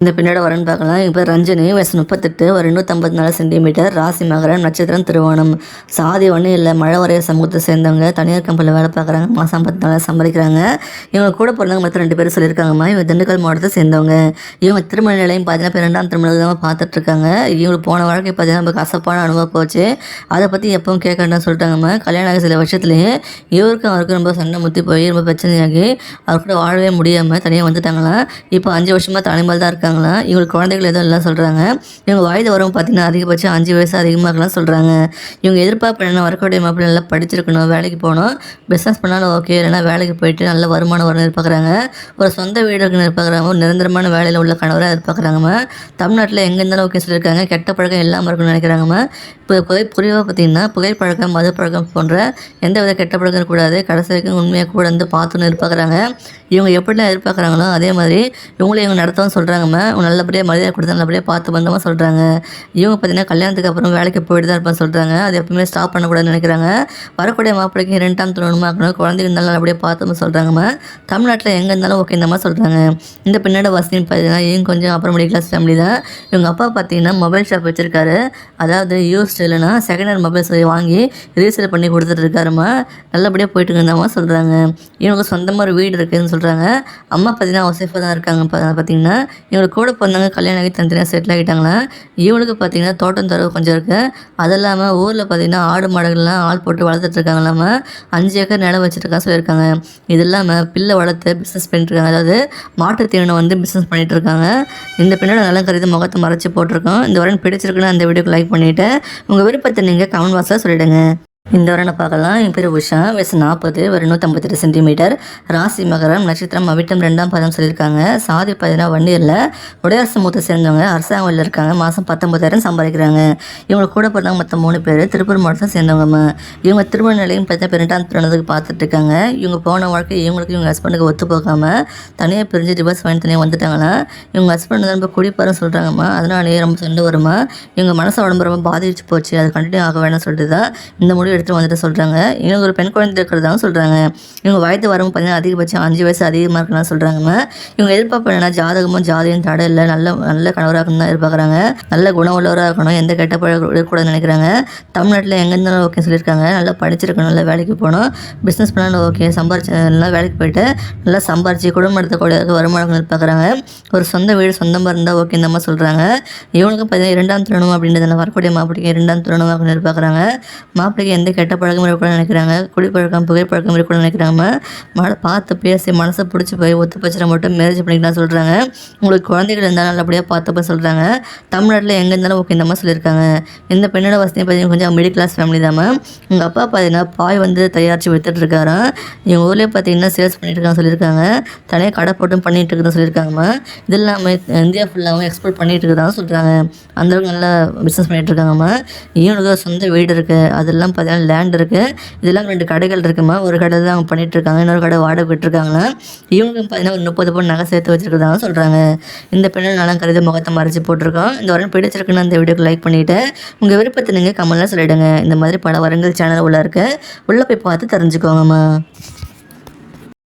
இந்த பெண்ணோட வரன் பார்க்கலாம். இப்போ ரஞ்சனி வயசு 38, ஒரு 154 சென்டிமீட்டர், ராசி மகரம், நட்சத்திரம் திருவோணம், சாதி ஒன்றும் இல்லை, மழை வரைய சமூகத்தை சேர்ந்தவங்க, தனியார் கம்பெனியில் வேலை பார்க்குறாங்க, மாதம் 10 சம்பாதிக்கிறாங்க. இவங்க கூட பிறந்தவங்க மொத்தம் 2 பேர் சொல்லியிருக்காங்கம்மா. இவங்க திண்டுக்கல் மாவட்டத்தை சேர்ந்தவங்க. இவங்க திருமண நிலையம் பார்த்தீங்கன்னா இப்போ 2ஆம் திருமணம் தான் பார்த்துட்ருக்காங்க. இவங்களுக்கு போன வாழ்க்கை பார்த்தீங்கன்னா நம்ம கசப்பான அனுபவம் போச்சு. அதை பற்றி எப்பவும் கேட்கணும்னு சொல்லிட்டாங்கம்மா. கல்யாணம் ஆகி சில வருஷத்துலேயே இவருக்கும் அவருக்கும் ரொம்ப சண்டை முற்றி போய் ரொம்ப பிரச்சனையாகி அவர் கூட வாழவே முடியாமல் தனியாக வந்துட்டாங்களாம். இப்போ 5 வருஷமாக தனிமையில் தான் இருக்காங்க. இவங்களுக்கு குழந்தைகள் எதுவும் எல்லாம் சொல்கிறாங்க. இவங்க வயது வரும் பார்த்தீங்கன்னா அதிகபட்சம் 5 வயசு அதிகமாக இருக்கலாம் சொல்கிறாங்க. இவங்க எதிர்பார்ப்பு என்ன, வரக்கூடிய மாப்பிள்ளை நல்லா படிச்சிருக்கணும், வேலைக்கு போகணும், பிஸ்னஸ் பண்ணாலும் ஓகே, இல்லைனா வேலைக்கு போயிட்டு நல்ல வருமானம் வரணும் எதிர்பார்க்குறாங்க. ஒரு சொந்த வீடு இருக்குன்னு எதிர்பார்க்குறாங்க. ஒரு நிரந்தரமான வேலையில் உள்ள கணவராக எதிர்பார்க்குறாங்கம்மா. தமிழ்நாட்டில் எங்கே இருந்தாலும் ஓகே சொல்லியிருக்காங்க. கெட்ட பழக்கம் இல்லாமல் இருக்குன்னு நினைக்கிறாங்கம்மா. இப்போ குறிப்பாக பார்த்தீங்கன்னா புகைப்பழக்கம், மது பழக்கம் போன்ற எந்த வித கெட்ட பழக்கம் இருக்கக்கூடாது. கடைசி வரைக்கும் உண்மையாக கூட வந்து பார்த்துன்னு எதிர்பார்க்குறாங்க. இவங்க எப்படிலாம் எதிர்பார்க்குறாங்களோ அதே மாதிரி இவங்களே இவங்க நடத்தவும் சொல்கிறாங்கம்மா. நல்லபடியாக மரியாதை கொடுத்தா நல்லபடியாக பார்த்து பந்தமாக சொல்கிறாங்க. இவங்க பார்த்தீங்கன்னா கல்யாணத்துக்கு அப்புறம் வேலைக்கு போயிட்டு தான் இருப்பான்னு சொல்கிறாங்க. அது எப்பவுமே ஸ்டாப் பண்ணக்கூடாதுன்னு நினைக்கிறாங்க. வரக்கூடிய மாப்பிள்ளைக்கு 2ஆம் திருமணமாக இருக்கணும், குழந்தைங்க இருந்தாலும் நல்லபடியாக பார்த்து சொல்கிறாங்கம்மா. தமிழ்நாட்டில் எங்கே இருந்தாலும் ஓகே இந்த மாதிரி சொல்கிறாங்க. இந்த பெண்ணோட வசதின்னு பார்த்தீங்கன்னா இவங்க கொஞ்சம் அப்புறம் மிடில் கிளாஸ் ஃபேமிலி தான். இவங்க அப்பா பார்த்தீங்கன்னா மொபைல் ஷாப் வச்சுருக்காரு. அதாவது யூஸ்டு இல்லைனா செகண்ட் ஹேண்ட் மொபைல்ஸ் வாங்கி ரீசேல் பண்ணி கொடுத்துட்டு இருக்காருமா. நல்லபடியாக போயிட்டு இருந்தாமா சொல்கிறாங்க. இவங்களுக்கு சொந்தமாக ஒரு வீடு இருக்குதுன்னு சொல்கிறாங்க. அம்மா பார்த்தீங்கன்னா ஹவுஸ்ஒய்ஃபாக தான் இருக்காங்க. பார்த்தீங்கன்னா இவங்களுக்கு கூட பிறந்தாங்க கல்யாணம் ஆகி தனித்தனியாக செட்டில் ஆகிட்டாங்களா. இவனுக்கு பார்த்தீங்கன்னா தோட்டம் தரவு கொஞ்சம் இருக்குது. அது இல்லாமல் ஊரில் பார்த்தீங்கன்னா ஆடு மாடுகள்லாம் ஆள் போட்டு வளர்த்துட்ருக்காங்களாமா. 5 ஏக்கர் நிலம் வச்சுருக்கா சொல்லியிருக்காங்க. இது இல்லாமல் பிள்ளை வளர்த்து பிஸ்னஸ் பண்ணிட்டுருக்காங்க. அதாவது மாட்டுத் தீவனம் வந்து பிஸ்னஸ் பண்ணிகிட்டு இருக்காங்க. இந்த பெண்ணோட நலம் கருதி முகத்தை மறைச்சி போட்டிருக்கோம். இந்த வரன் பிடிச்சிருக்குன்னு அந்த வீடியோக்கு லைக் பண்ணிவிட்டு உங்கள் விருப்பத்தை நீங்கள் கமெண்ட் பாக்ஸில் சொல்லிவிடுங்க. இந்த வரனை பார்க்கலாம். என் பேர் உஷா, வயசு 40, ஒரு 158 சென்டிமீட்டர், ராசி மகரம், நட்சத்திரம் அவிட்டம், 2ஆம் பாதம் சொல்லியிருக்காங்க. சாதி பார்த்தீங்கன்னா வண்டியில் உடையார் சமூகத்தை சேர்ந்தவங்க, அரசாங்க வேலையில் இருக்காங்க, மாதம் 19,000 சம்பாதிக்கிறாங்க. இவங்க கூட பிறந்தவங்க மொத்தம் 3 பேர், திருப்பூர் மாவட்டத்தை சேர்ந்தவங்கம்மா. இவங்க திருமண நிலையம் பார்த்தீங்கன்னா 2ஆம் திருமணத்துக்கு பார்த்துட்டு இருக்காங்க. இவங்க போன வாழ்க்கை இவங்களுக்கு இவங்க ஹஸ்பண்டுக்கு ஒத்து போகாமல் தனியாக பிரிஞ்சு டிவோர்ஸ் வாங்கி தனியாக வந்துட்டாங்களா. இவங்க ஹஸ்பண்ட் தான் ரொம்ப குடிப்பாருன்னு சொல்கிறாங்கம்மா. அதனாலேயே ரொம்ப சண்டை வருமா. இவங்க மனசை உடம்பு ரொம்ப பாதிச்சு போச்சு, அது கண்டினியூ ஆக வேணும்னு சொல்லிட்டு தான் இந்த முடிவு எடுத்து வந்துட்டு சொல்கிறாங்க. இவங்க ஒரு பெண் குழந்தை இருக்கிறதாகவும் சொல்கிறாங்க. இவங்க வயது வரவும் பார்த்தீங்கன்னா அதிகபட்சம் 5 வயசு அதிகமாக இருக்குன்னு சொல்கிறாங்கம்மா. இவங்க எதிர்பார்ப்பு என்னன்னா ஜாதகமும் ஜாதியும் தடை இல்லை, நல்ல கணவராக இருக்கணும் தான் எதிர்பார்க்குறாங்க. நல்ல குணம் உள்ளவராக இருக்கணும், எந்த கெட்ட பழக்கம் இருக்கக்கூடாதுன்னு நினைக்கிறாங்க. தமிழ்நாட்டில் எங்கே இருந்தாலும் ஓகே சொல்லியிருக்காங்க. நல்லா படிச்சிருக்கணும், நல்லா வேலைக்கு போகணும், பிஸ்னஸ் பண்ணாலும் ஓகே, சம்பாரிச்சு நல்லா வேலைக்கு போயிட்டு நல்லா சம்பாரிச்சு குடும்பம் நடத்தக்கூடிய வருமானம் எதிர்பார்க்குறாங்க. ஒரு சொந்த வீடு சொந்தமாக இருந்தால் ஓகே இந்த மாதிரி சொல்கிறாங்க. இவனுக்கும் பார்த்தீங்கன்னா 2ஆம் திருமணம் அப்படின்றதுல வரக்கூடிய மாப்பிள்ளைக்கு 2ஆம் திருமணமாக எதிர்பார்க்குறாங்க. மாப்பிள்ளைக்கு எந்த கெட்ட பழக்கம் இருக்கக்கூடாது நினைக்கிறாங்க. குடிப்பழக்கம் புகைப்பழக்கம் இருக்கக்கூடாது நினைக்கிறாங்க. பார்த்து பேசி மனசை பிடிச்சி போய் ஒத்து பச்சரை மட்டும் மேரேஜ் பண்ணிக்கலாம் சொல்கிறாங்க. உங்களுக்கு குழந்தைகள் இருந்தாலும் நல்லபடியாக பார்த்துப்ப சொல்கிறாங்க. தமிழ்நாட்டில் எங்கே இருந்தாலும் ஓகே இந்த மாதிரி சொல்லியிருக்காங்க. இந்த பெண்ணோட வசதி பார்த்தீங்கன்னா கொஞ்சம் மிடில் கிளாஸ் ஃபேமிலி தான். உங்கள் அப்பா பார்த்தீங்கன்னா பாய் வந்து தயாரித்து வித்துட்டு இருக்காராம். இவங்க ஊர்லேயே பார்த்தீங்கன்னா சேல்ஸ் பண்ணிட்டு இருக்காங்க சொல்லியிருக்காங்க. தனியாக கடை போட்டும் பண்ணிட்டு இருக்குன்னு சொல்லியிருக்காங்கம்மா. இது இல்லாமல் இந்தியா ஃபுல்லாகவும் எக்ஸ்போர்ட் பண்ணிட்டு இருக்குதான் சொல்கிறாங்க. அந்தளவுக்கு நல்லா பிஸ்னஸ் பண்ணிட்டு இருக்காங்கம்மா. இவனுக்கு சொந்த வீடு இருக்குது, அதெல்லாம் பார்த்தீங்கன்னா லேண்ட் இருக்குது. இதெல்லாம் 2 கடைகள் இருக்குமா. ஒரு கடை தான் அவங்க பண்ணிட்டு இருக்காங்க, இன்னொரு கடை வாடகை விட்டுருக்காங்களா. இவங்களுக்கு பார்த்தீங்கன்னா ஒரு 30 பவுன் நகை சேர்த்து வச்சிருக்கதாக சொல்கிறாங்க. இந்த பெண்ணை நலம் கருதி முகத்தை மறைச்சி போட்டிருக்கோம். இந்த வரன் பிடிச்சிருக்குன்னு அந்த வீடியோக்கு லைக் பண்ணிவிட்டு உங்கள் விருப்பத்தை நீங்கள் கமெண்ட்லாம் சொல்லிவிடுங்க. இந்த மாதிரி பல வரங்கள் சேனல் உள்ளே போய் பார்த்து தெரிஞ்சுக்கோங்கம்மா.